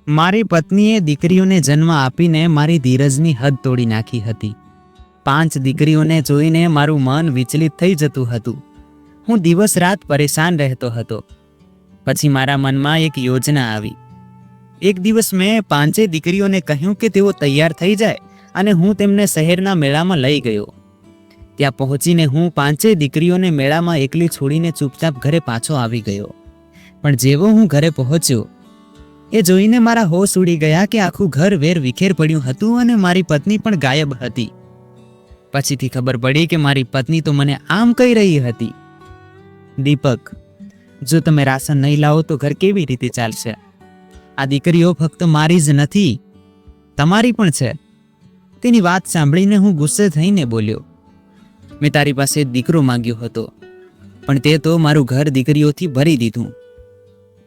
મારી પત્નીએ દીકરીઓને જન્મ આપીને મારી ધીરજની હદ તોડી નાખી હતી. 5 દીકરીઓને જોઈને મારું મન વિચલિત થઈ જતું હતું. હું દિવસ રાત પરેશાન રહેતો હતો. પછી મારા મનમાં એક યોજના આવી. એક દિવસ મેં 5 દીકરીઓને કહ્યું કે તેઓ તૈયાર થઈ જાય અને હું તેમને શહેરના મેળામાં લઈ ગયો. ત્યાં પહોંચીને હું 5 દીકરીઓને મેળામાં એકલી છોડીને ચૂપચાપ ઘરે પાછો આવી ગયો. પણ જેવો હું ઘરે પહોંચ્યો એ જોઈને મારા હોશ ઉડી ગયા કે આખું ઘર વેર વિખેર પડ્યું હતું અને મારી પત્ની પણ ગાયબ હતી. પછીથી ખબર પડી કે મારી પત્ની તો મને આમ કહી રહી હતી, દીપક, જો તમે રાશન નહીં લાવો તો ઘર કેવી રીતે ચાલશે? આ દીકરીઓ ફક્ત મારી જ નથી, તમારી પણ છે. તેની વાત સાંભળીને હું ગુસ્સે થઈને બોલ્યો, મેં તારી પાસે દીકરો માંગ્યો હતો, પણ તે તો મારું ઘર દીકરીઓથી ભરી દીધું.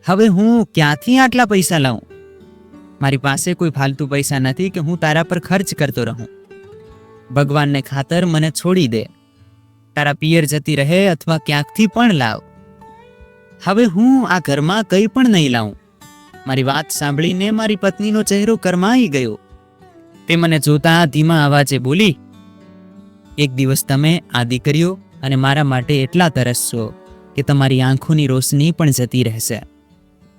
હવે હું ક્યાંથી આટલા પૈસા લાવું? મારી પાસે કોઈ ફાલતુ પૈસા નથી કે હું તારા પર ખર્ચ કરતો રહું. ભગવાનને ખાતર મને છોડી દે. તારા પિયર જતી રહે અથવા ક્યાંકથી પણ લાવ. હવે હું આ ઘરમાં કંઈ પણ નહીં લાવું. મારી વાત સાંભળીને મારી પત્નીનો ચહેરો કરમાઈ ગયો. તે મને જોતા ધીમા અવાજે બોલી, એક દિવસ તમે આ દીકરીઓ અને મારા માટે એટલા તરસશો કે તમારી આંખોની રોશની પણ જતી રહેશે.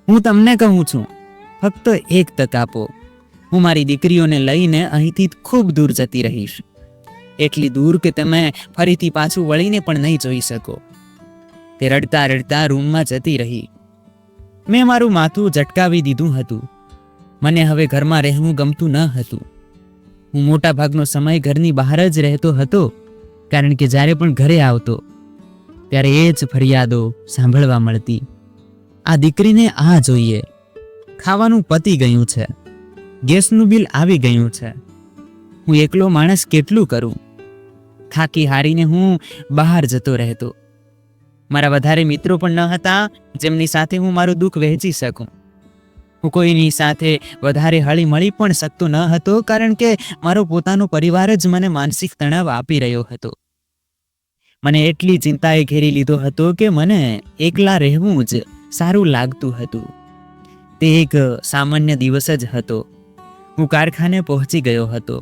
હું તમને કહું છું, ફક્ત એક તક આપો. હું મારી દીકરીઓને લઈને અહીંથી ખૂબ દૂર જતી રહીશ. એટલી દૂર કે તમે ફરીથી પાછું વળીને પણ નહીં જોઈ શકો. તે રડતા રડતા રૂમમાં જતી રહી. મેં મારું માથું ઝટકાવી દીધું હતું. મને હવે ઘરમાં રહેવું ગમતું ન હતું. હું મોટા ભાગનો સમય ઘરની બહાર જ રહેતો હતો, કારણ કે જ્યારે પણ ઘરે આવતો ત્યારે એ જ ફરિયાદો સાંભળવા મળતી. આ દીકરીને આ જોઈએ, ખાવાનું પતી ગયું છે, ગેસનું બિલ આવી ગયું છે, હું એકલો માણસ કેટલું કરું? થાકી હારીને હું બહાર જતો રહેતો. મારા વધારે મિત્રો પણ ન હતા જેમની સાથે હું મારું દુઃખ વહેંચી શકું. હું કોઈની સાથે વધારે હળી મળી પણ શકતો ન હતો, કારણ કે મારો પોતાનો પરિવાર જ મને માનસિક તણાવ આપી રહ્યો હતો. મને એટલી ચિંતાએ ઘેરી લીધો હતો કે મને એકલા રહેવું જ સારું લાગતું હતું. તે એક સામાન્ય દિવસ જ હતો. હું કારખાને પહોંચી ગયો હતો.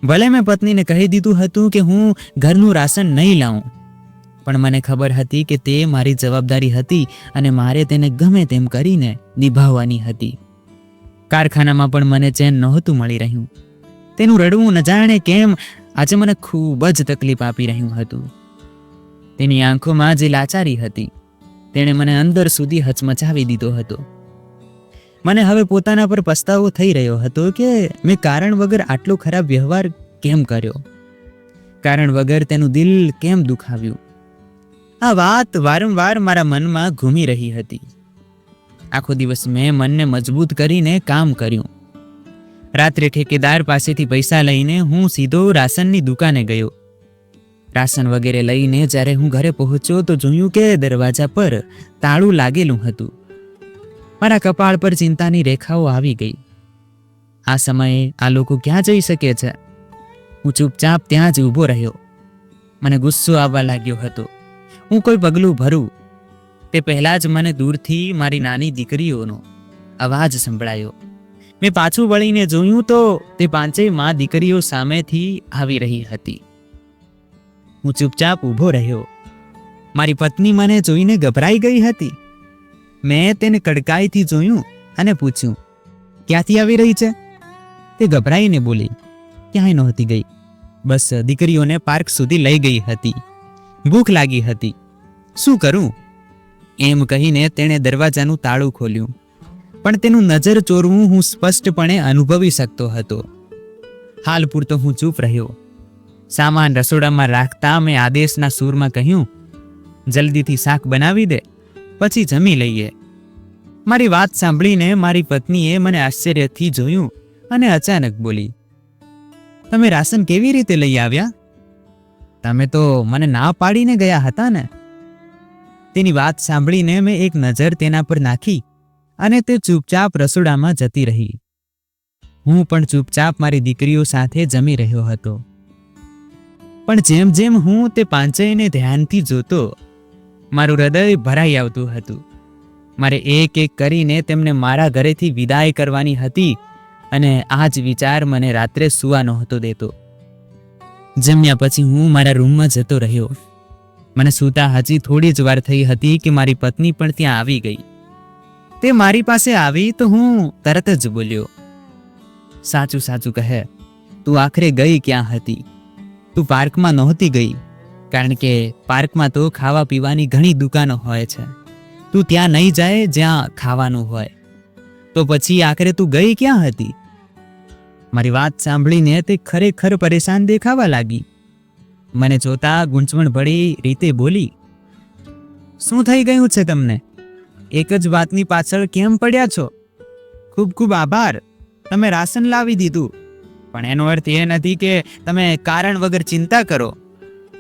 ભલે મેં પત્નીને કહી દીધું હતું કે હું ઘરનું રાશન નહીં લાવું, પણ મને ખબર હતી કે તે મારી જવાબદારી હતી અને મારે તેને ગમે તેમ કરીને નિભાવવાની હતી. કારખાનામાં પણ મને ચેન નહોતું મળી રહ્યું. તેનું રડવું ન જાણે કેમ આજે મને ખૂબ જ તકલીફ આપી રહ્યું હતું. તેની આંખોમાં જે લાચારી હતી તેણે મને અંદર સુધી હચમચાવી દીધો હતો. મને હવે પોતાના પર પસ્તાવો થઈ રહ્યો હતો કે મેં કારણ વગર આટલો ખરાબ વ્યવહાર કેમ કર્યો, કારણ વગર તેનું દિલ કેમ દુખાવ્યું. આ વાત વારંવાર મારા મનમાં ઘૂમી રહી હતી. આખો દિવસ મેં મનને મજબૂત કરીને કામ કર્યું. રાત્રે ઠેકેદાર પાસેથી પૈસા લઈને હું સીધો રાશનની દુકાને ગયો. રાશન વગેરે લઈને જ્યારે હું ઘરે પહોંચ્યો તો જોયું કે દરવાજા પર તાળું લાગેલું હતું. મારા કપાળ પર ચિંતાની રેખાઓ આવી ગઈ. આ સમયે આ લોકો ક્યાં જઈ શકે છે? હું ચૂપચાપ ત્યાં જ ઊભો રહ્યો. મને ગુસ્સો આવવા લાગ્યો હતો. હું કોઈ પગલું ભરું તે પહેલાં જ મને દૂરથી મારી નાની દીકરીઓનો અવાજ સંભળાયો. મેં પાછું વળીને જોયું તો તે 5 માં દીકરીઓ સામેથી આવી રહી હતી. હું ચૂપચાપ ઊભો રહ્યો. મારી પત્ની મને જોઈને ગભરાઈ ગઈ હતી. મેં તેને કડકાઈથી જોયું અને પૂછ્યું, ક્યાંથી આવી રહી છે? તે ગભરાઈને બોલી, ક્યાંય નહોતી ગઈ, બસ દીકરીઓને પાર્ક સુધી લઈ ગઈ હતી. ભૂખ લાગી હતી, શું કરું? એમ કહીને તેણે દરવાજાનું તાળું ખોલ્યું. પણ તેનું નજર ચોરવું હું સ્પષ્ટપણે અનુભવી શકતો હતો. હાલ પૂરતો હું ચૂપ રહ્યો. સામાન રસોડામાં રાખતા મેં આદેશના સૂરમાં કહ્યું, જલ્દીથી શાક બનાવી દે, પછી જમી લઈએ. મારી વાત સાંભળીને મારી પત્નીએ મને આશ્ચર્યથી જોયું અને અચાનક બોલી, તમે રાશન કેવી રીતે લઈ આવ્યા? તમે તો મને ના પાડીને ગયા હતા ને? તેની વાત સાંભળીને મેં એક નજર તેના પર નાખી અને તે ચૂપચાપ રસોડામાં જતી રહી. હું પણ ચૂપચાપ મારી દીકરીઓ સાથે જમી રહ્યો હતો. પણ જેમ જેમ હું તે 5ને ધ્યાનથી જોતો, મારું હૃદય ભરાઈ આવતું હતું. મારે એક એક કરીને તેમને મારા ઘરેથી વિદાય કરવાની હતી અને આ જ વિચાર મને રાત્રે સૂવા નહોતો દેતો. જમ્યા પછી હું મારા રૂમમાં જતો રહ્યો. મને સૂતા હજી થોડી જ વાર થઈ હતી કે મારી પત્ની પણ ત્યાં આવી ગઈ. તે મારી પાસે આવી તો હું તરત જ બોલ્યો, સાચું સાચું કહે, તું આખરે ગઈ ક્યાં હતી? તું પાર્કમાં નહોતી ગઈ, કારણ કે પાર્કમાં તો ખાવા પીવાની ઘણી દુકાનો હોય છે. તું ત્યાં નહીં જાય જ્યાં ખાવાનું હોય. તો પછી આખરે તું ગઈ ક્યાં હતી? મારી વાત સાંભળીને તે ખરેખર પરેશાન દેખાવા લાગી. મને જોતા ગૂંચવણ ભરી રીતે બોલી, શું થઈ ગયું છે તમને? એક જ વાતની પાછળ કેમ પડ્યા છો? ખૂબ ખૂબ આભાર, તમે રાશન લાવી દીધું, પણ એનો અર્થ એ નથી કે તમે કારણ વગર ચિંતા કરો.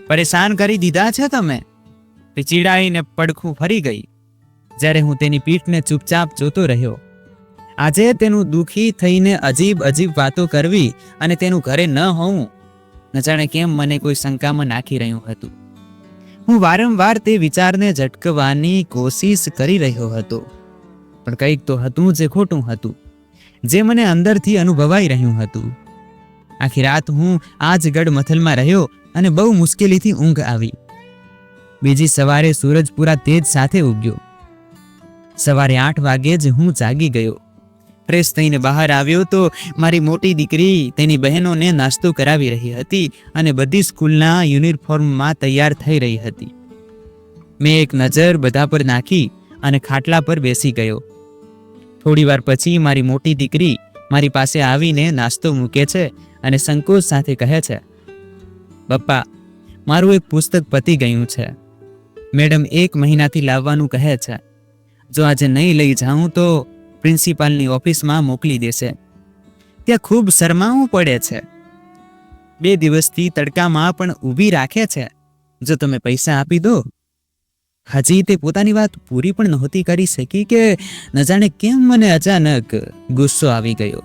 પરેશાન કરી દીધા છે તમે. તે ચીડાઈને પડખું ફરી ગઈ. જ્યારે હું તેની પીઠને ચૂપચાપ જોતો રહ્યો. આજે તેનું દુઃખી થઈને અજીબ અજીબ વાતો કરવી અને તેનું ઘરે ન હોવું ન જાણે કેમ મને કોઈ શંકામાં નાખી રહ્યું હતું. હું વારંવાર તે વિચારને ઝટકવાની કોશિશ કરી રહ્યો હતો, પણ કંઈક તો હતું જે ખોટું હતું, જે મને અંદરથી અનુભવાઈ રહ્યું હતું. આખી રાત હું આ જ ગડમથલમાં રહ્યો અને બહુ મુશ્કેલીથી ઊંઘ આવી. બીજી સવારે સૂરજ પૂરા તેજ સાથે ઉગ્યો. સવારે 8 વાગે જ હું જાગી ગયો. ફ્રેશ થઈને બહાર આવ્યો તો મારી મોટી દીકરી તેની બહેનોને નાસ્તો કરાવી રહી હતી અને બધી સ્કૂલના યુનિફોર્મમાં તૈયાર થઈ રહી હતી. મેં એક નજર બધા પર નાખી અને ખાટલા પર બેસી ગયો. થોડી વાર પછી મારી મોટી દીકરી મારી પાસે આવીને નાસ્તો મૂકે છે અને સંકોચ સાથે કહે છે, પપ્પા, મારું એક પુસ્તક પતી ગયું છે. મેડમ 1 મહિનાથી લાવવાનું કહે છે. જો આજે નહીં લઈ જાઉં તો પ્રિન્સિપાલની ઓફિસમાં મોકલી દેશે. ત્યાં ખૂબ શરમાવું પડે છે. 2 દિવસથી તડકામાં પણ ઊભી રાખે છે. જો તમે પૈસા આપી દો. હજી તે પોતાની વાત પૂરી પણ નહોતી કરી શકી કે ન જાણે કેમ મને અચાનક ગુસ્સો આવી ગયો.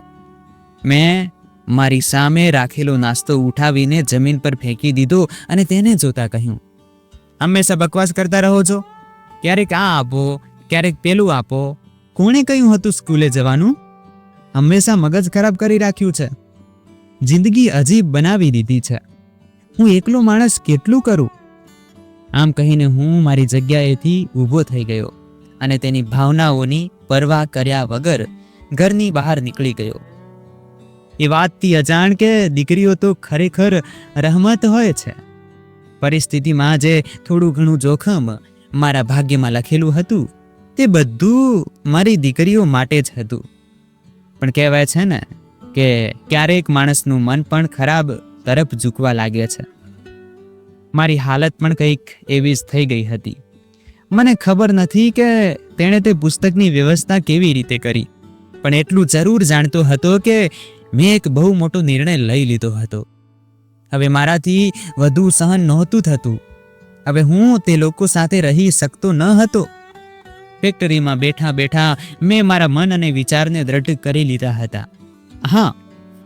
મેં મારી સામે રાખેલો નાસ્તો ઉઠાવીને જમીન પર ફેંકી દીધો અને તેને જોતા કહ્યું, હંમેશા બકવાસ કરતા રહો છો. ક્યારેક આ આપો, ક્યારેક પેલું આપો. કોણે કહ્યું હતું સ્કૂલે જવાનું? હંમેશા મગજ ખરાબ કરી રાખ્યું છે. જિંદગી અજીબ બનાવી દીધી છે. હું એકલો માણસ કેટલું કરું? આમ કહીને હું મારી જગ્યાએથી ઊભો થઈ ગયો અને તેની ભાવનાઓની પરવા કર્યા વગર ઘરની બહાર નીકળી ગયો. એ વાતથી અજાણ કે દીકરીઓ તો ખરેખર રહમત હોય છે. પરિસ્થિતિમાં જે થોડું ઘણું જોખમ મારા ભાગ્યમાં લખેલું હતું તે બધું મારી દીકરીઓ માટે જ હતું. પણ કહેવાય છે ને કે ક્યારેક માણસનું મન પણ ખરાબ તરફ ઝૂકવા લાગે છે. મારી હાલત પણ કંઈક એવી જ થઈ ગઈ હતી. મને ખબર નથી કે તેણે તે પુસ્તકની વ્યવસ્થા કેવી રીતે કરી, પણ એટલું જરૂર જાણતો હતો કે મેં એક બહુ મોટો નિર્ણય લઈ લીધો હતો. હવે મારાથી વધુ સહન નહોતું થતું. હવે હું તે લોકો સાથે રહી શકતો ન હતો. ફેક્ટરીમાં બેઠા બેઠા મેં મારા મન અને વિચારને દ્રઢ કરી લીધા હતા. હા,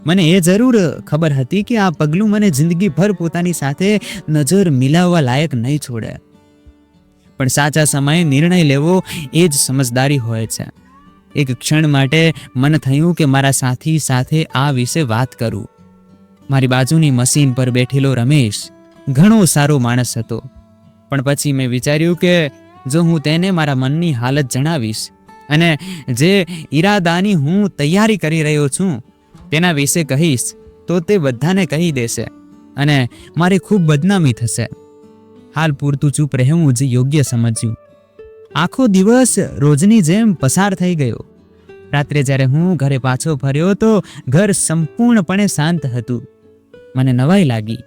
મને એ જરૂર ખબર હતી કે આ પગલું મને જિંદગીભર પોતાની સાથે નજર મિલાવવા લાયક નહીં છોડે. પણ સાચા સમયે નિર્ણય લેવો એ જ સમજદારી હોય છે. એક ક્ષણ માટે મન થયું કે મારા સાથી સાથે આ વિશે વાત કરું. મારી બાજુની મશીન પર બેઠેલો રમેશ ઘણો સારો માણસ હતો, પણ પછી મેં વિચાર્યું કે જો હું તેને મારા મનની હાલત જણાવીશ અને જે ઈરાદાની હું તૈયારી કરી રહ્યો છું તેના વિશે કહીશ તો તે બધાને કહી દેશે અને મારી ખૂબ બદનામી થશે. હાલ પૂરતું ચૂપ રહેવું જ યોગ્ય સમજ્યું. આખો દિવસ રોજની જેમ પસાર થઈ ગયો. રાત્રે જ્યારે હું ઘરે પાછો ફર્યો તો ઘર સંપૂર્ણપણે શાંત હતું. મને નવાઈ લાગી,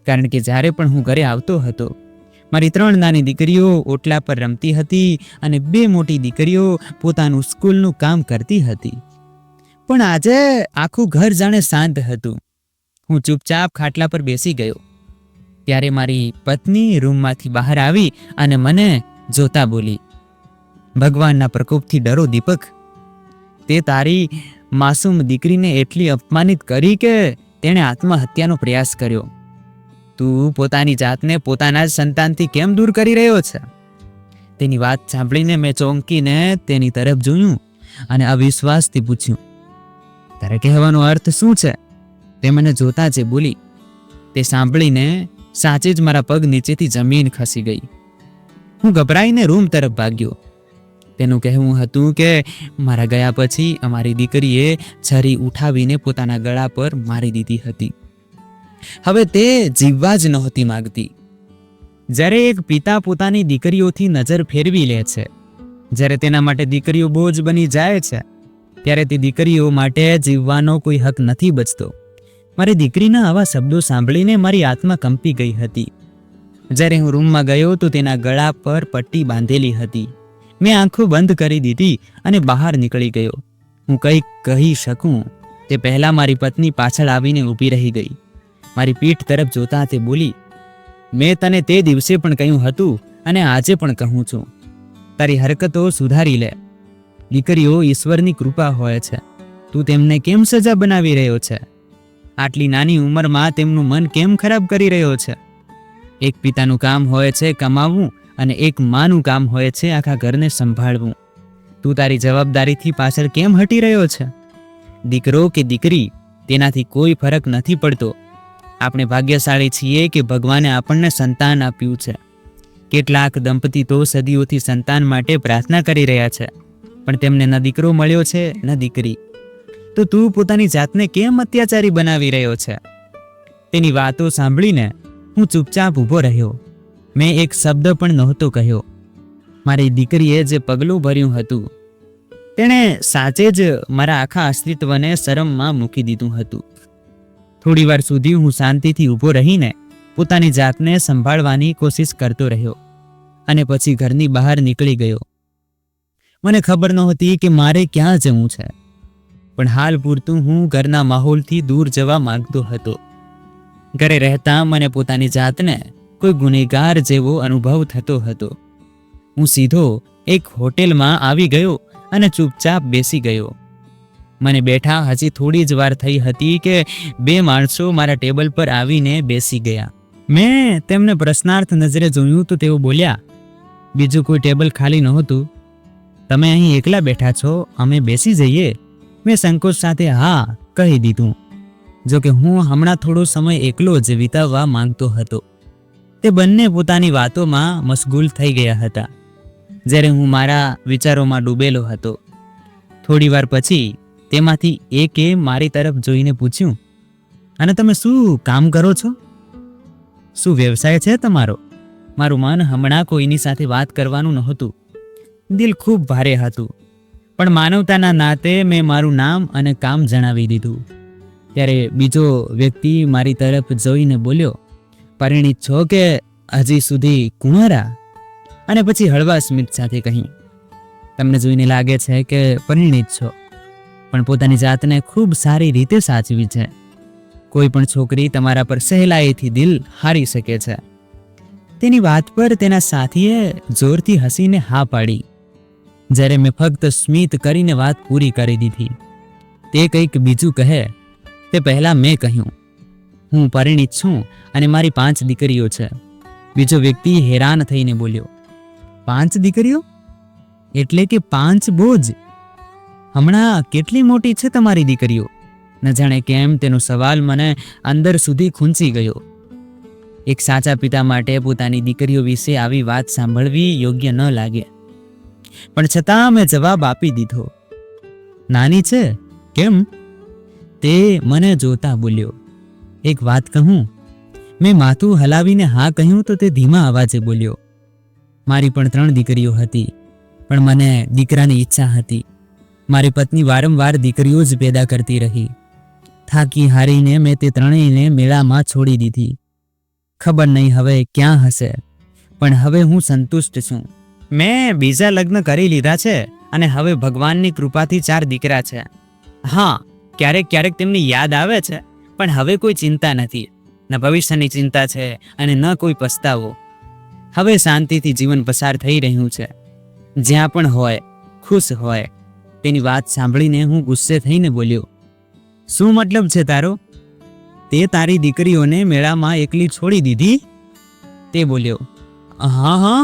કારણ કે જ્યારે પણ હું ઘરે આવતો હતો મારી 3 નાની દીકરીઓ ઓટલા પર રમતી હતી અને 2 મોટી દીકરીઓ પોતાનું સ્કૂલનું કામ કરતી હતી. પણ આજે આખું ઘર જાણે શાંત હતું. હું ચૂપચાપ ખાટલા પર બેસી ગયો. ત્યારે મારી પત્ની રૂમમાંથી બહાર આવી અને મને જોતા બોલી, ભગવાનના પ્રકોપથી ડરો દીપક. તે તારી માસૂમ દીકરીને એટલી અપમાનિત કરી કે તેણે આત્મહત્યાનો પ્રયાસ કર્યો. તું પોતાની જાતને પોતાના જ સંતાનથી કેમ દૂર કરી રહ્યો છે? તેની વાત સાંભળીને મેં ચોંકીને તેની તરફ જોયું અને અવિશ્વાસથી પૂછ્યું, તારે કહેવાનો અર્થ શું છે? તે મને જોતા જ બોલી. તે સાંભળીને સાચે જ મારા પગ નીચેથી જમીન ખસી ગઈ. હું ગભરાઈને રૂમ તરફ ભાગ્યો. તેનું કહેવું હતું કે મારા ગયા પછી અમારી દીકરીએ છરી ઉઠાવીને પોતાના ગળા પર મારી દીધી હતી. હવે તે જીવવા જ નહોતી માંગતી. જ્યારે એક પિતા પોતાની દીકરીઓથી નજર ફેરવી લે છે, જ્યારે તેના માટે દીકરીઓ બોજ બની જાય છે, ત્યારે તે દીકરીઓ માટે જીવવાનો કોઈ હક નથી બચતો. મારી દીકરીના આવા શબ્દો સાંભળીને મારી આત્મા કંપી ગઈ હતી. જ્યારે હું રૂમમાં ગયો તો તેના ગળા પર પટ્ટી બાંધેલી હતી. મેં આંખો બંધ કરી દીધી અને બહાર નીકળી ગયો. હું કંઈક કહી શકું તે પહેલાં મારી પત્ની પાછળ આવીને ઊભી રહી ગઈ. મારી પીઠ તરફ જોતા તે બોલી, મેં તને તે દિવસે પણ કહ્યું હતું અને આજે પણ કહું છું, તારી હરકતો સુધારી લે. દીકરીઓ ઈશ્વરની કૃપા હોય છે, તું તેમને કેમ સજા બનાવી રહ્યો છે? આટલી નાની ઉંમરમાં તેમનું મન કેમ ખરાબ કરી રહ્યો છે? એક પિતાનું કામ હોય છે કમાવવું અને એક માનું કામ હોય છે આખા ઘરને સંભાળવું. તું તારી જવાબદારીથી પાછળ કેમ હટી રહ્યો છે? દીકરો કે દીકરી તેનાથી કોઈ ફરક નથી પડતો. આપણે ભાગ્યશાળી છીએ કે ભગવાને આપણને સંતાન આપ્યું છે. કેટલાક દંપતી તો સદીઓથી સંતાન માટે પ્રાર્થના કરી રહ્યા છે, પણ તેમને ન દીકરો મળ્યો છે ન દીકરી. તો તું પોતાની જાતને કેમ અત્યાચારી બનાવી રહ્યો છે? તેની વાતો સાંભળીને હું ચૂપચાપ ઊભો રહ્યો. મેં એક શબ્દ પણ નહોતો કહ્યો. મારી દીકરીએ જે પગલું ભર્યું હતું તેણે સાચે જ મારા આખા અસ્તિત્વને શરમમાં મૂકી દીધું હતું. થોડી વાર સુધી હું શાંતિથી ઊભો રહીને પોતાની જાતને સંભાળવાની કોશિશ કરતો રહ્યો અને પછી ઘરની બહાર નીકળી ગયો. મને ખબર નહોતી કે મારે ક્યાં જવું છે, પણ હાલ પૂરતું હું ઘરના માહોલથી દૂર જવા માંગતો હતો. ઘરે રહેતા મને પોતાની જાતને કોઈ ગુનેગાર જેવો અનુભવ થતો હતો. હું સીધો એક હોટેલમાં આવી ગયો અને ચૂપચાપ બેસી ગયો. મને બેઠા હજી થોડી જ વાર થઈ હતી કે બે માણસો મારા ટેબલ પર આવીને બેસી ગયા. મેં તેમને પ્રશ્નાર્થ નજરે જોયું તો તેઓ બોલ્યા, બીજું કોઈ ટેબલ ખાલી નહોતું, તમે અહીં એકલા બેઠા છો, અમે બેસી જઈએ? મેં સંકોચ સાથે હા કહી દીધું, જો કે હું હમણાં થોડો સમય એકલો જ વિતાવવા માંગતો હતો. તે બંને પોતાની વાતોમાં મશગુલ થઈ ગયા હતા, જ્યારે હું મારા વિચારોમાં ડૂબેલો હતો. થોડી વાર પછી તેમાંથી એકે મારી તરફ જોઈને પૂછ્યું, અને તમે શું કામ કરો છો? શું વ્યવસાય છે તમારો? મારું મન હમણાં કોઈની સાથે વાત કરવાનું નહોતું. દિલ ખૂબ ભારે હતું, પણ માનવતાના નાતે મેં મારું નામ અને કામ જણાવી દીધું. ત્યારે બીજો વ્યક્તિ મારી તરફ જોઈને બોલ્યો, પરિણીત છો કે હજી સુધી કુંવારા? અને પછી હળવા સ્મિત સાથે કહી, તમને જોઈને લાગે છે કે પરિણીત છો, પણ પોતાની જાતને ખૂબ સારી રીતે સાચવી છે. કોઈ પણ છોકરી તમારા પર સહેલાઈથી દિલ હારી શકે છે. તેની વાત પર તેના સાથીએ જોરથી હસીને હા પાડી. જ્યારે મેં ફક્ત સ્મિત કરીને વાત પૂરી કરી દીધી. તે કંઈક બીજું કહે તે પહેલાં મેં કહ્યું, હું પરિણીત છું અને મારી 5 દીકરીઓ છે. બીજો વ્યક્તિ હેરાન થઈને બોલ્યો, 5 દીકરીઓ? એટલે કે 5 બોજ? હમણાં કેટલી મોટી છે તમારી દીકરીઓ? ન જાણે કેમ તેનો સવાલ મને અંદર સુધી ખૂંચી ગયો. એક સાચા પિતા માટે પોતાની દીકરીઓ વિશે આવી વાત સાંભળવી યોગ્ય ન લાગે, પણ છતાં મેં જવાબ આપી દીધો, નાની છે. કેમ? તે મને જોતા બોલ્યો, એક વાત કહું? મેં માથું હલાવીને હા કહ્યું તો તે ધીમા અવાજે બોલ્યો, મારી પણ 3 દીકરીઓ હતી, પણ મને દીકરાની ઈચ્છા હતી. મારી પત્ની વારંવાર દીકરીઓ જ પેદા કરતી રહી. થાકી હારીને મેં તે 3યને મેળામાં છોડી દીધી. ખબર નહીં હવે ક્યાં હશે, પણ હવે હું સંતુષ્ટ છું. મેં બીજા લગ્ન કરી લીધા છે અને હવે ભગવાનની કૃપાથી 4 દીકરા છે. હા, ક્યારેક ક્યારેક તેમની યાદ આવે છે, પણ હવે કોઈ ચિંતા નથી. ન ભવિષ્યની ચિંતા છે અને ન કોઈ પસ્તાવો. હવે શાંતિથી જીવન પસાર થઈ રહ્યું છે. જ્યાં પણ હોય ખુશ હોય. તેની વાત સાંભળીને હું ગુસ્સે થઈને બોલ્યો, શું મતલબ છે તારો? તે તારી દીકરીઓને મેળામાં એકલી છોડી દીધી? તે બોલ્યો, હા,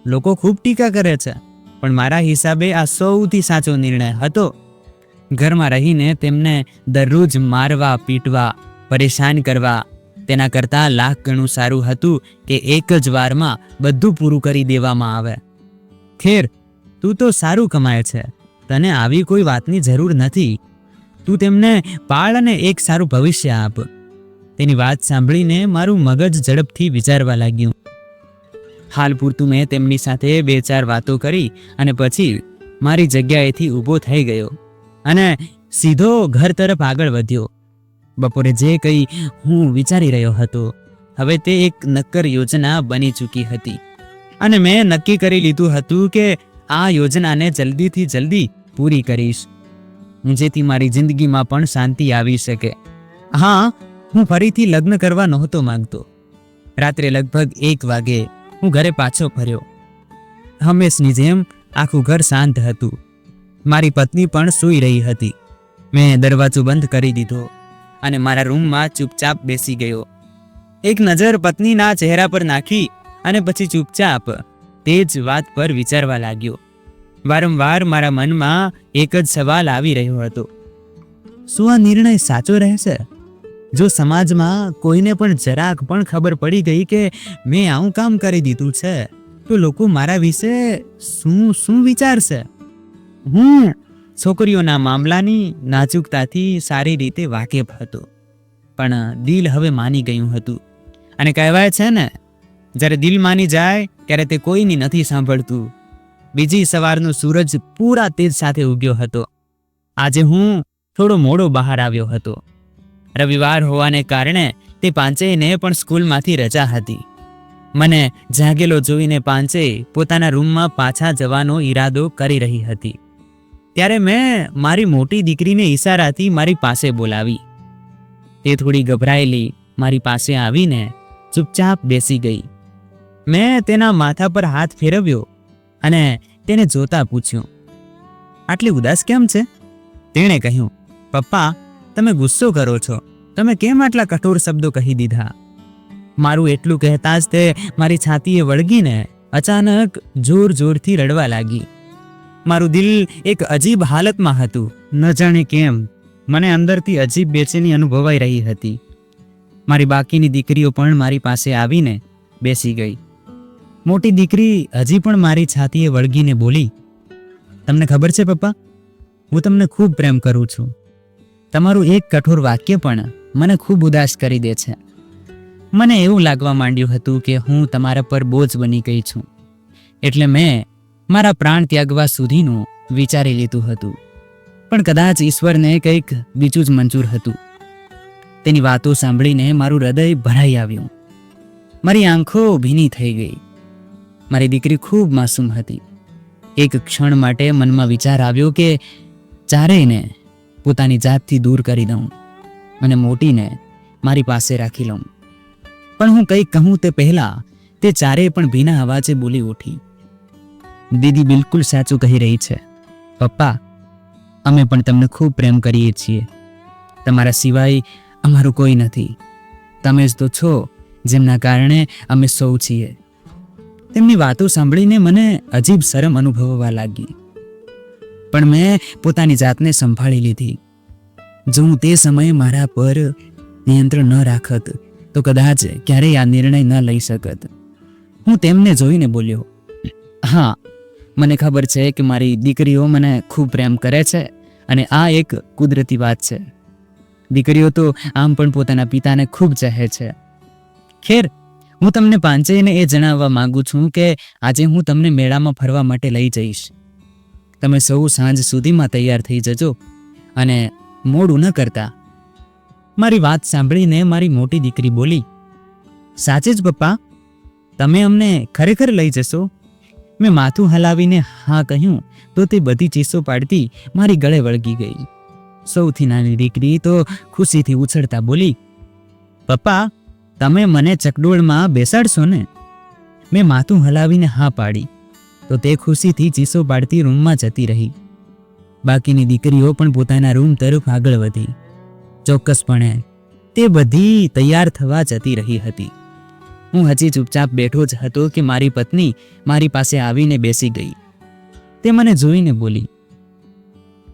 લોકો ખૂબ ટીકા કરે છે, પણ મારા હિસાબે આ સૌથી સાચો નિર્ણય હતો. ઘરમાં રહીને તેમને દરરોજ મારવા, પીટવા, પરેશાન કરવા તેના કરતાં લાખ ગણું સારું હતું કે એક જ વારમાં બધું પૂરું કરી દેવામાં આવે. ખેર, તું તો સારું કમાય છે, તને આવી કોઈ વાતની જરૂર નથી. તું તેમને પાળ અને એક સારું ભવિષ્ય આપ. તેની વાત સાંભળીને મારું મગજ ઝડપથી વિચારવા લાગ્યું. હાલ પૂરતું મેં તેમની સાથે 2-4 વાતો કરી અને પછી મારી જગ્યાએથી ઊભો થઈ ગયો અને સીધો ઘર તરફ આગળ વધ્યો. બપોરે જે કંઈ હું વિચારી રહ્યો હતો, હવે તે એક નક્કર યોજના બની ચૂકી હતી અને મેં નક્કી કરી લીધું હતું કે આ યોજનાને જલ્દીથી જલ્દી પૂરી કરીશ, જેથી મારી જિંદગીમાં પણ શાંતિ આવી શકે. હા, હું ફરીથી લગ્ન કરવા નહોતો માંગતો. રાત્રે લગભગ 1 વાગે હું ઘરે પાછો ફર્યો. હંમેશની જેમ આખું ઘર શાંત હતું. મારી પત્ની પણ સૂઈ રહી હતી. મેં દરવાજો બંધ કરી દીધો અને મારા રૂમમાં ચૂપચાપ બેસી ગયો. એક નજર પત્નીના ચહેરા પર નાખી અને પછી ચૂપચાપ તે જ વાત પર વિચારવા લાગ્યો. વારંવાર મારા મનમાં એક જ સવાલ આવી રહ્યો હતો: શું આ નિર્ણય સાચો રહેશે? જો સમાજમાં કોઈને પણ જરાક પણ ખબર પડી ગઈ કે મેં આવું કામ કરી દીધું છે, તો લોકો મારા વિશે શું વિચારશે? હું છોકરીઓના મામલાની નાજુકતાથી સારી રીતે વાકેફ હતો, પણ દિલ હવે માની ગયું હતું. અને કહેવાય છે ને, જ્યારે દિલ માની જાય ત્યારે તે કોઈની નથી સાંભળતું. બીજી સવારનો સૂરજ પૂરા તેજ સાથે ઉગ્યો હતો. આજે હું થોડો મોડો બહાર આવ્યો હતો. રવિવાર હોવાને કારણે તે પાંચેયને પણ સ્કૂલમાંથી રજા હતી. મને જાગેલો જોઈને પાંચેય પોતાના રૂમમાં પાછા જવાનો ઈરાદો કરી રહી હતી. ત્યારે મેં મારી મોટી દીકરીને ઈશારાથી મારી પાસે બોલાવી. તે થોડી ગભરાયેલી મારી પાસે આવીને ચૂપચાપ બેસી ગઈ. મેં તેના માથા પર હાથ ફેરવ્યો અને તેને જોતા પૂછ્યું, આટલી ઉદાસ કેમ છે? તેણે કહ્યું, પપ્પા, તમે ગુસ્સો કરો છો. તમે કેમ આટલા કઠોર શબ્દો કહી દીધા? મારું એટલું કહેતા જ તે મારી છાતીએ વળગીને અચાનક જોર જોરથી રડવા લાગી. મારું દિલ એક અજીબ હાલતમાં હતું. ન જાણે કેમ મને અંદરથી અજીબ બેચેની અનુભવાઈ રહી હતી. મારી બાકીની દીકરીઓ પણ મારી પાસે આવીને બેસી ગઈ. મોટી દીકરી હજી પણ મારી છાતીએ વળગીને બોલી, તમને ખબર છે પપ્પા, હું તમને ખૂબ પ્રેમ કરું છું. તમારું એક કઠોર વાક્ય પણ મને ખૂબ ઉદાસ કરી દે છે. મને એવું લાગવા માંડ્યું હતું કે હું તમારા પર બોજ બની ગઈ છું. એટલે મેં મારા પ્રાણ ત્યાગવા સુધીનું વિચારી લીધું હતું. પણ કદાચ ઈશ્વરને કંઈક બીજું જ મંજૂર હતું. તેની વાતો સાંભળીને મારું હૃદય ભરાઈ આવ્યું. મારી આંખો ભીની થઈ ગઈ. મારી દીકરી ખૂબ માસૂમ હતી. એક ક્ષણ માટે મનમાં વિચાર આવ્યો કે ચારેયને પોતાની જાતથી દૂર કરી દઉં અને મોટીને મારી પાસે રાખી લઉં. પણ હું કંઈક કહું તે પહેલા તે ચારેય પણ ભીના અવાજે બોલી ઉઠી, દીદી બિલકુલ સાચું કહી રહી છે. પપ્પા, અમે પણ તમને ખૂબ પ્રેમ કરીએ છીએ. તમારા સિવાય અમારું કોઈ નથી. તમે જ તો છો જેમના કારણે અમે સૌ છીએ. તેમની વાતો સાંભળીને મને અજીબ શરમ અનુભવવા લાગી. પણ મેં પોતાની જાતને સંભાળી લીધી. જો હું તે સમયે મારા પર નિયંત્રણ ન રાખત તો કદાચ ક્યારેય આ નિર્ણય ન લઈ શકત. હું તેમને જોઈને બોલ્યો, હા, મને ખબર છે કે મારી દીકરીઓ મને ખૂબ પ્રેમ કરે છે અને આ એક કુદરતી વાત છે. દીકરીઓ તો આમ પણ પોતાના પિતાને ખૂબ ચાહે છે. ખેર, હું તમને પાંચેયને એ જણાવવા માંગુ છું કે આજે હું તમને મેળામાં ફરવા માટે લઈ જઈશ. તમે સૌ સાંજ સુધીમાં તૈયાર થઈ જજો અને મોડું ન કરતા. મારી વાત સાંભળીને મારી મોટી દીકરી બોલી, સાચે જ પપ્પા, તમે અમને ખરેખર લઈ જશો? મેં માથું હલાવીને હા કહ્યું તો તે બધી ચીસો પાડતી મારી ગળે વળગી ગઈ. સૌથી નાની દીકરી તો ખુશીથી ઉછળતા બોલી, પપ્પા, તમે મને ચકડોળમાં બેસાડશો ને? મેં માથું હલાવીને હા પાડી તો તે ખુશીથી ચીસો પાડતી રૂમમાં જતી રહી. બાકીની દીકરીઓ પણ પોતાના રૂમ તરફ આગળ વધી. ચોક્કસપણે તે બધી તૈયાર થવા જતી રહી હતી. હું હજી ચૂપચાપ બેઠો જ હતો કે મારી પત્ની મારી પાસે આવીને બેસી ગઈ. તે મને જોઈને બોલી,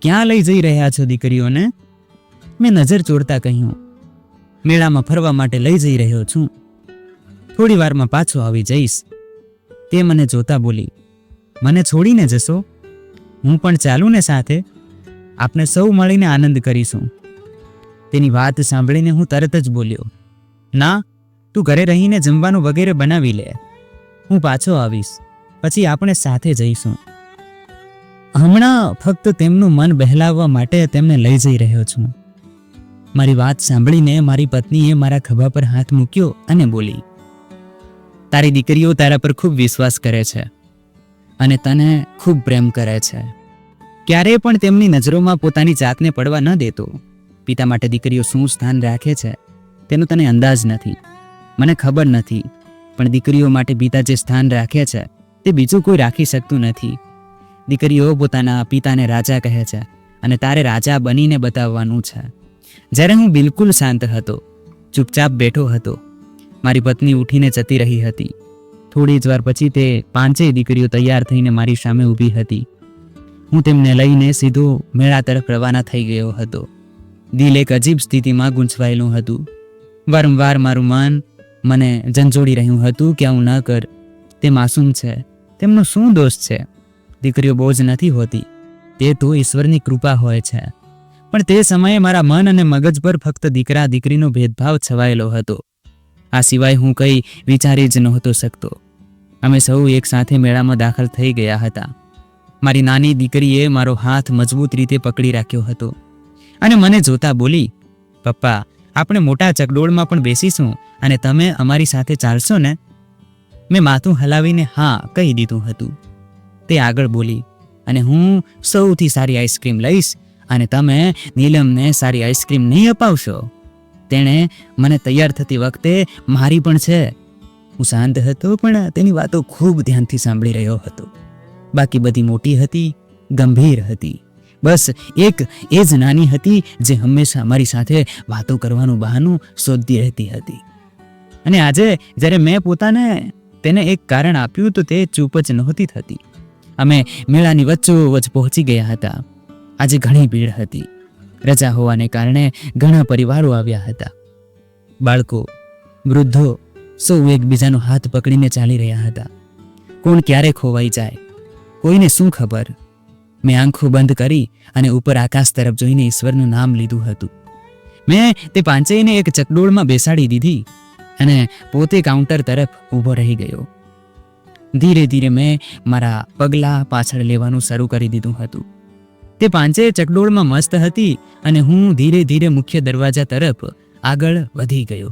ક્યાં લઈ જઈ રહ્યા છો દીકરીઓને? મેં નજર ચોરતા કહ્યું, મેળામાં ફરવા માટે લઈ જઈ રહ્યો છું. થોડી વારમાં પાછો આવી જઈશ. તે મને જોતા બોલી, મને છોડીને જશો? હું પણ ચાલું ને સાથે, આપણે સૌ મળીને આનંદ કરીશું. તેની વાત સાંભળીને હું તરત જ બોલ્યો, ના, તું ઘરે રહીને જમવાનું વગેરે બનાવી લે. હું પાછો આવીશ, પછી આપણે સાથે જઈશું. હમણાં ફક્ત તેમનું મન બહેલાવવા માટે તેમને લઈ જઈ રહ્યો છું. મારી વાત સાંભળીને મારી પત્નીએ મારા ખભા પર હાથ મૂક્યો અને બોલી, તારી દીકરીઓ તારા પર ખૂબ વિશ્વાસ કરે છે અને તને ખૂબ પ્રેમ કરે છે. ક્યારેય પણ તેમની નજરોમાં પોતાની જાતને પડવા ન દેતો. પિતા માટે દીકરીઓ શું સ્થાન રાખે છે તેનો તને અંદાજ નથી, મને ખબર નથી, પણ દીકરીઓ માટે પિતા જે સ્થાન રાખે છે તે બીજું કોઈ રાખી શકતું નથી. દીકરીઓ પોતાના પિતાને રાજા કહે છે અને તારે રાજા બનીને બતાવવાનું છે. જ્યારે હું બિલકુલ શાંત હતો, ચૂપચાપ બેઠો હતો, મારી પત્ની ઉઠીને જતી રહી હતી. થોડી જ વાર પછી તે 5 દીકરીઓ તૈયાર થઈને મારી સામે ઊભી હતી. હું તેમને લઈને સીધો મેળા તરફ રવાના થઈ ગયો હતો. દિલ એક અજીબ સ્થિતિમાં ગૂંચવાયેલું હતું. વારંવાર મારું મન મને ઝંઝોડી રહ્યું હતું કે આવું ન કર, તે માસૂમ છે, તેમનો શું દોષ છે? દીકરીઓ બોજ નથી હોતી, તે તો ઈશ્વરની કૃપા હોય છે. પણ તે સમયે મારા મન અને મગજ પર ફક્ત દીકરા દીકરીનો ભેદભાવ છવાયેલો હતો. આ સિવાય હું કંઈ વિચારી જ નહોતો શકતો. અમે સૌ એક સાથે મેળામાં દાખલ થઈ ગયા હતા. મારી નાની દીકરીએ મારો હાથ મજબૂત રીતે પકડી રાખ્યો હતો અને મને જોતા બોલી, પપ્પા, આપણે મોટા ચકડોળમાં પણ બેસીશું અને તમે અમારી સાથે ચાલશો ને? મેં માથું હલાવીને હા કહી દીધું હતું. તે આગળ બોલી, અને હું સૌથી સારી આઈસ્ક્રીમ લઈશ અને તમે નીલમને સારી આઈસ્ક્રીમ નહીં અપાવશો. તેણે મને તૈયાર થતી વખતે મારી પણ છે. હું શાંત હતો પણ તેની વાતો ખૂબ ધ્યાનથી સાંભળી રહ્યો હતો. બાકી બધી મોટી હતી, ગંભીર હતી. બસ એક એ જ નાની હતી જે હંમેશા અમારી સાથે વાતો કરવાનું બહાનું શોધતી રહેતી હતી. અને આજે જ્યારે મેં પોતાને તેને એક કારણ આપ્યું તો તે ચૂપ જ નહોતી થતી. અમે મેળાની વચ્ચોવચ્ચ પહોંચી ગયા હતા. આજે ઘણી ભીડ હતી. રજા હોવાને કારણે ઘણા પરિવારો આવ્યા હતા. બાળકો, વૃદ્ધો સૌ એકબીજાનો હાથ પકડીને ચાલી રહ્યા હતા. કોણ ક્યારે ખોવાઈ જાય, કોઈને શું ખબર? મેં આંખો બંધ કરી અને ઉપર આકાશ તરફ જોઈને ઈશ્વરનું નામ લીધું હતું. મેં તે 5ને એક ચકડોળમાં બેસાડી દીધી અને પોતે કાઉન્ટર તરફ ઊભો રહી ગયો. ધીરે ધીરે મેં મારા પગલાં પાછળ લેવાનું શરૂ કરી દીધું હતું. તે 5 ચકડોળમાં મસ્ત હતી અને હું ધીરે ધીરે મુખ્ય દરવાજા તરફ આગળ વધી ગયો.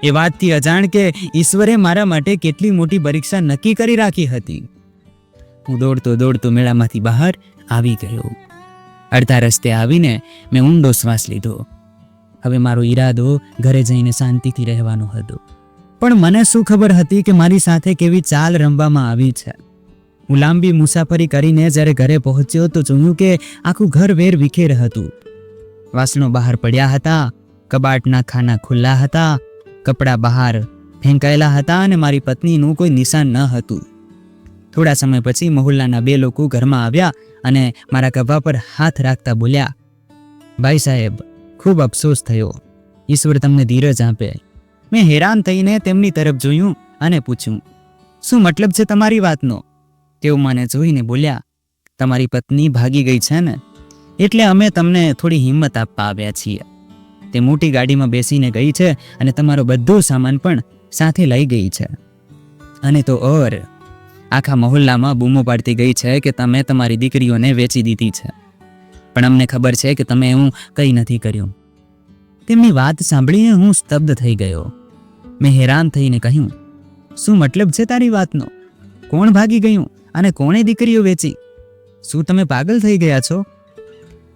એ વાતથી અજાણ કે ઈશ્વરે મારા માટે કેટલી મોટી પરીક્ષા નક્કી કરી રાખી હતી. હું દોડતો દોડતો મેળામાંથી બહાર આવી ગયો. અડધા રસ્તે આવીને મેં ઊંડો શ્વાસ લીધો. હવે મારો ઈરાદો ઘરે જઈને શાંતિથી રહેવાનો હતો. પણ મને શું ખબર હતી કે મારી સાથે કેવી ચાલ રમવામાં આવી છે. હું લાંબી મુસાફરી કરીને જ્યારે ઘરે પહોંચ્યો તો જોયું કે આખું ઘર વેર વિખેર હતું. વાસણો બહાર પડ્યા હતા, કબાટના ખાના ખુલ્લા હતા, કપડાં બહાર ફેંકાયેલા હતા અને મારી પત્નીનું કોઈ નિશાન ન હતું. થોડા સમય પછી મહોલ્લાના 2 લોકો ઘરમાં આવ્યા અને મારા ખભા પર હાથ રાખતા બોલ્યા, ભાઈ સાહેબ, ખૂબ અફસોસ થયો. ઈશ્વર તમને ધીરજ આપે. મેં હેરાન થઈને તેમની તરફ જોયું અને પૂછ્યું, શું મતલબ છે તમારી વાતનો? તેઓ મને જોઈને બોલ્યા, તમારી પત્ની ભાગી ગઈ છે ને, એટલે અમે તમને થોડી હિંમત આપવા આવ્યા છીએ. તે મોટી ગાડીમાં બેસીને ગઈ છે અને તમારો બધો સામાન પણ સાથે લઈ ગઈ છે. અને તો આખા મહોલ્લામાં બૂમો પાડતી ગઈ છે કે તમે તમારી દીકરીઓને વેચી દીધી છે. પણ અમને ખબર છે કે તમે એવું કંઈ નથી કર્યું. તેમની વાત સાંભળીને હું સ્તબ્ધ થઈ ગયો. મેં હેરાન થઈને કહ્યું, શું મતલબ છે તારી વાતનો? કોણ ભાગી ગયું અને કોણે દીકરીઓ વેચી? શું તમે પાગલ થઈ ગયા છો?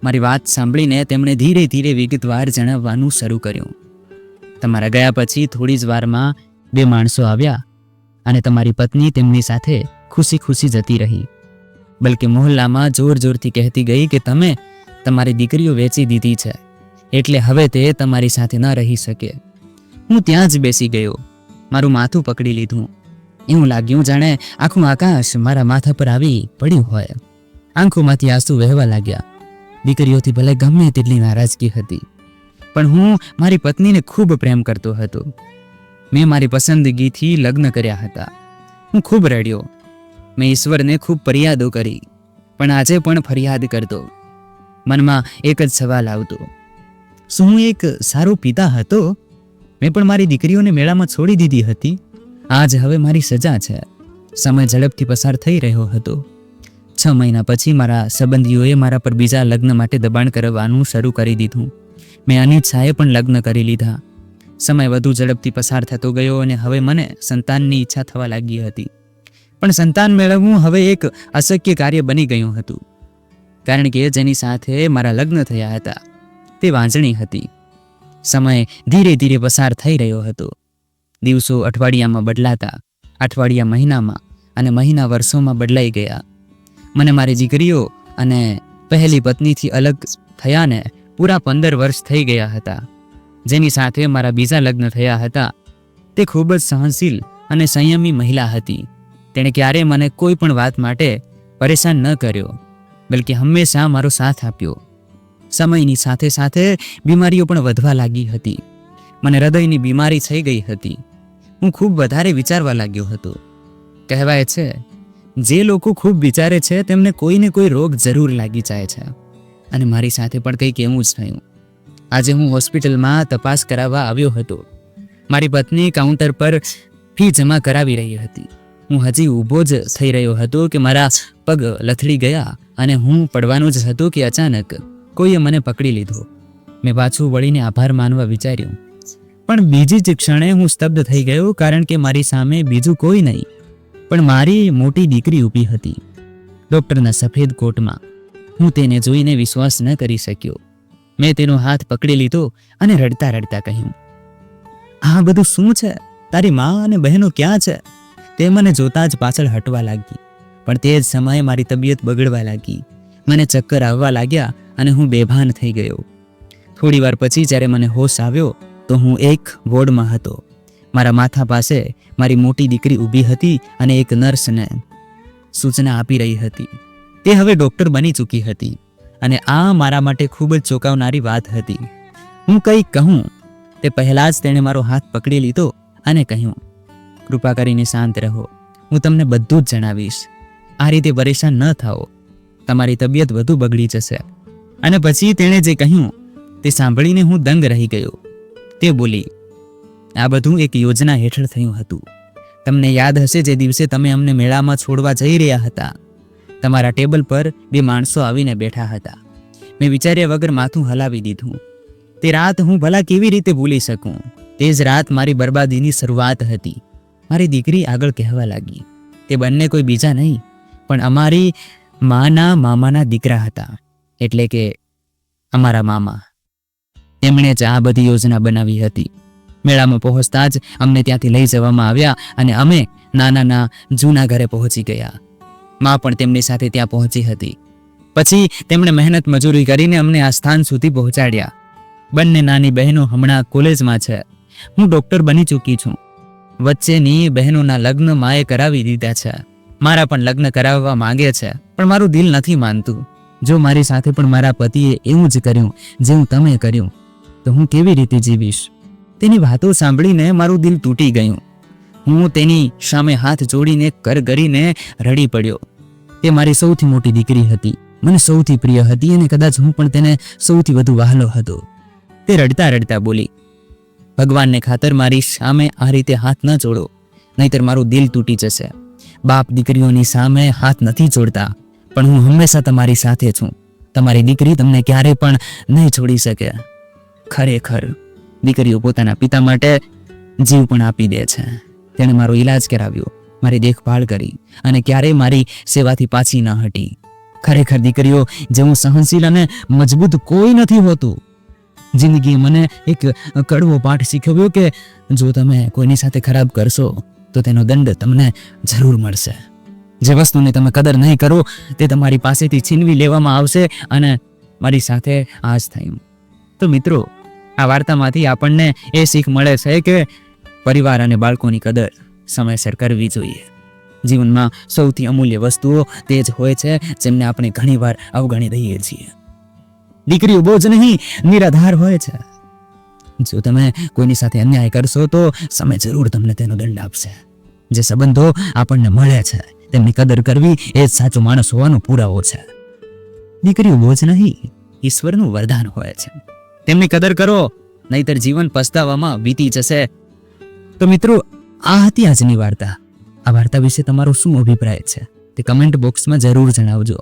મારી વાત સાંભળીને તેમણે ધીરે ધીરે વિગતવાર જણાવવાનું શરૂ કર્યું. તમારા ગયા પછી થોડી જ વારમાં 2 માણસો આવ્યા અને તમારી પત્ની તેમની સાથે ખુશી ખુશી જતી રહી. બલકે મહોલ્લામાં જોર જોરથી કહેતી ગઈ કે તમે તમારી દીકરીઓ વેચી દીધી છે, એટલે હવે તે તમારી સાથે ન રહી શકે. હું ત્યાં જ બેસી ગયો. મારું માથું પકડી લીધું. એવું લાગ્યું જાણે આખું આકાશ મારા માથા પર આવી પડ્યું હોય. આંખોમાંથી આંસુ વહેવા લાગ્યા. દીકરીઓથી ભલે ગમે તેટલી નારાજગી હતી, પણ હું મારી પત્નીને ખૂબ પ્રેમ કરતો હતો. મેં મારી પસંદગીથી લગ્ન કર્યા હતા. હું ખૂબ રડ્યો. મેં ઈશ્વરને ખૂબ ફરિયાદો કરી, પણ આજે પણ ફરિયાદ કરતો. મનમાં એક જ સવાલ આવતો, શું હું એક સારો પિતા હતો? મેં પણ મારી દીકરીઓને મેળામાં છોડી દીધી હતી. આજ હવે મારી સજા છે. સમય ઝડપથી પસાર થઈ રહ્યો હતો. 6 મહિના પછી મારા સંબંધીઓએ મારા પર બીજા લગ્ન માટે દબાણ કરવાનું શરૂ કરી દીધું. મેં અનિચ્છાએ પણ લગ્ન કરી લીધા. સમય વધુ ઝડપથી પસાર થતો ગયો અને હવે મને સંતાનની ઈચ્છા થવા લાગી હતી. પણ સંતાન મેળવવું હવે એક અશક્ય કાર્ય બની ગયું હતું, કારણ કે જેની સાથે મારા લગ્ન થયા હતા તે વાંઝણી હતી. સમય ધીરે ધીરે પસાર થઈ રહ્યો હતો. દિવસો અઠવાડિયામાં બદલાતા, અઠવાડિયા મહિનામાં અને મહિના વર્ષોમાં બદલાઈ ગયા. મને મારી દીકરીઓ અને પહેલી પત્નીથી અલગ થયાને પૂરા 15 વર્ષ થઈ ગયા હતા. જેની સાથે મારા બીજા લગ્ન થયા હતા તે ખૂબ જ સહનશીલ અને સંયમી મહિલા હતી. તેણે ક્યારેય મને કોઈ પણ વાત માટે પરેશાન ન કર્યો, બલકે હંમેશા મારો સાથ આપ્યો. સમયની સાથે સાથે બીમારીઓ પણ વધવા લાગી હતી. મને હૃદયની બીમારી થઈ ગઈ હતી. હું ખૂબ વધારે વિચારવા લાગ્યો હતો. કહેવાય છે, જે લોકો ખૂબ વિચારે છે તેમને કોઈને કોઈ રોગ જરૂર લાગી જાય છે, અને મારી સાથે પણ કંઈક એવું જ થયું. આજે હું હોસ્પિટલમાં તપાસ કરાવવા આવ્યો હતો. મારી પત્ની કાઉન્ટર પર ફી જમા કરાવી રહી હતી. હું હજી ઊભો જ થઈ રહ્યો હતો કે મારા પગ લથડી ગયા અને હું પડવાનો જ હતો કે અચાનક કોઈએ મને પકડી લીધો. મેં પાછું વળીને આભાર માનવા વિચાર્યું, પણ બીજી જ ક્ષણે હું સ્તબ્ધ થઈ ગયો, કારણ કે મારી સામે બીજું કોઈ નહીં પણ મારી મોટી દીકરી ઊભી હતી, ડૉક્ટરના સફેદ કોટમાં. હું તેને જોઈને વિશ્વાસ ન કરી શક્યો. મેં તેનો હાથ પકડી લીધો અને રડતા રડતા કહ્યું, આ બધું શું છે? તારી મા અને બહેનો ક્યાં છે? તે મને જોતા જ પાછળ હટવા લાગી. પણ તે જ સમયે મારી તબિયત બગડવા લાગી. મને ચક્કર આવવા લાગ્યા અને હું બેભાન થઈ ગયો. થોડી વાર પછી જ્યારે મને હોશ આવ્યો તો હું એક વોર્ડમાં હતો. મારા માથા પાસે મારી મોટી દીકરી ઊભી હતી અને એક નર્સને સૂચના આપી રહી હતી. તે હવે ડૉક્ટર બની ચૂકી હતી અને આ મારા માટે ખૂબ જ ચોંકાવનારી વાત હતી. હું કંઈક કહું તે પહેલાં જ તેણે મારો હાથ પકડી લીધો અને કહ્યું, કૃપા કરીને શાંત રહો, હું તમને બધું જ જણાવીશ. આ રીતે પરેશાન ન થાઓ, તમારી તબિયત વધુ બગડી જશે. અને પછી તેણે જે કહ્યું તે સાંભળીને હું દંગ રહી ગયો. તે બોલી, આ બધું એક યોજના હેઠળ થયું હતું. તમને યાદ હશે જે દિવસે તમે અમને મેળામાં છોડવા જઈ રહ્યા હતા, તમારા ટેબલ પર 2 માણસો આવીને બેઠા હતા. મેં વિચાર્યા વગર માથું હલાવી દીધું. તે રાત હું ભલા કેવી રીતે ભૂલી શકું? તે જ રાત મારી બરબાદીની શરૂઆત હતી. મારી દીકરી આગળ કહેવા લાગી, તે બંને કોઈ બીજા નહીં પણ અમારી માના મામાના દીકરા હતા, એટલે કે અમારા મામા. તેમણે જ આ બધી યોજના બનાવી હતી. મેળામાં પહોંચતા જ અમને ત્યાંથી લઈ જવામાં આવ્યા અને અમે નાનાના જૂના ઘરે પહોંચી ગયા. મા પણ તેમની સાથે ત્યાં પહોંચી હતી. પછી તેમણે મહેનત મજૂરી કરીને અમને આ સ્થાન સુધી પહોંચાડ્યા. બંને નાની બહેનો હમણાં કોલેજમાં છે. હું ડૉક્ટર બની ચૂકી છું. વચ્ચેની બહેનોના લગ્ન માએ કરાવી દીધા છે. મારા પણ લગ્ન કરાવવા માંગે છે, પણ મારું દિલ નથી માનતું. જો મારી સાથે પણ મારા પતિએ એવું જ કર્યું જેવું તમે કર્યું, તો હું કેવી રીતે જીવીશ? તેની વાતો સાંભળીને મારું દિલ તૂટી ગયું. હું તેની સામે હાથ જોડીને કરગરીને રડી પડ્યો. તે મારી સૌથી મોટી દીકરી હતી, મને સૌથી પ્રિય હતી અને કદાચ હું પણ તેને સૌથી વધુ વહાલો હતો. તે રડતા રડતા બોલી, ભગવાનને ખાતર મારી સામે આ રીતે હાથ ન જોડો, નહીતર મારું દિલ તૂટી જશે. બાપ દીકરીઓની સામે હાથ નથી જોડતા, પણ હું હંમેશા તમારી સાથે છું. તમારી દીકરી તમને ક્યારે પણ નહીં છોડી શકે. ખરેખર દીકરીઓ પોતાના પિતા માટે જીવ પણ આપી દે છે. તેણે મારો ઈલાજ કરાવ્યો, મારી દેખભાળ કરી અને ક્યારેય મારી સેવાથી પાછી ન હટી. ખરેખર દીકરીઓ જેવું સહનશીલ અને મજબૂત કોઈ નથી હોતું. જિંદગીએ મને એક કડવો પાઠ શીખવ્યો કે જો તમે કોઈની સાથે ખરાબ કરશો તો તેનો દંડ તમને જરૂર મળશે. જે વસ્તુની તમે કદર નહીં કરો તે તમારી પાસેથી છીનવી લેવામાં આવશે, અને મારી સાથે આ જ થયું. તો મિત્રો, આ વાર્તામાંથી આપણને એ શીખ મળે છે કે પરિવાર અને બાળકોની કદર સમયસર કરવી જોઈએ. જીવનમાં સૌથી અમૂલ્ય વસ્તુઓ તે જ હોય છે જેમને આપણે ઘણીવાર અવગણી દઈએ છીએ. દીકરીઓ બોજ નહીં, નિરાધાર હોય છે. જો તમે કોઈની સાથે અન્યાય કરશો તો સમય જરૂર તમને તેનો દંડ આપશે. જે સંબંધો આપણને મળે છે તેમની કદર કરવી એ જ સાચો માણસ હોવાનો પુરાવો છે. દીકરીઓ બોજ નહીં, ઈશ્વરનું વરદાન હોય છે. તેમની કદર કરો, નહીતર જીવન પસ્તાવામાં વીતી જશે. તો મિત્રો, આ હતી આજની વાર્તા. આ વાર્તા વિશે તમારો શું અભિપ્રાય છે તે કમેન્ટ બોક્સમાં જરૂર જણાવજો.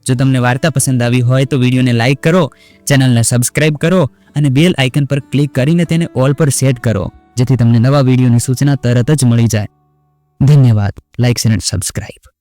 જો તમને વાર્તા પસંદ આવી હોય તો વિડીયોને લાઈક કરો, ચેનલને સબસ્ક્રાઇબ કરો અને બેલ આઇકન પર ક્લિક કરીને તેને ઓલ પર સેટ કરો, જેથી તમને નવા વિડીયોની સૂચના તરત જ મળી જાય. ધન્યવાદ. લાઈક અને સબસ્ક્રાઇબ.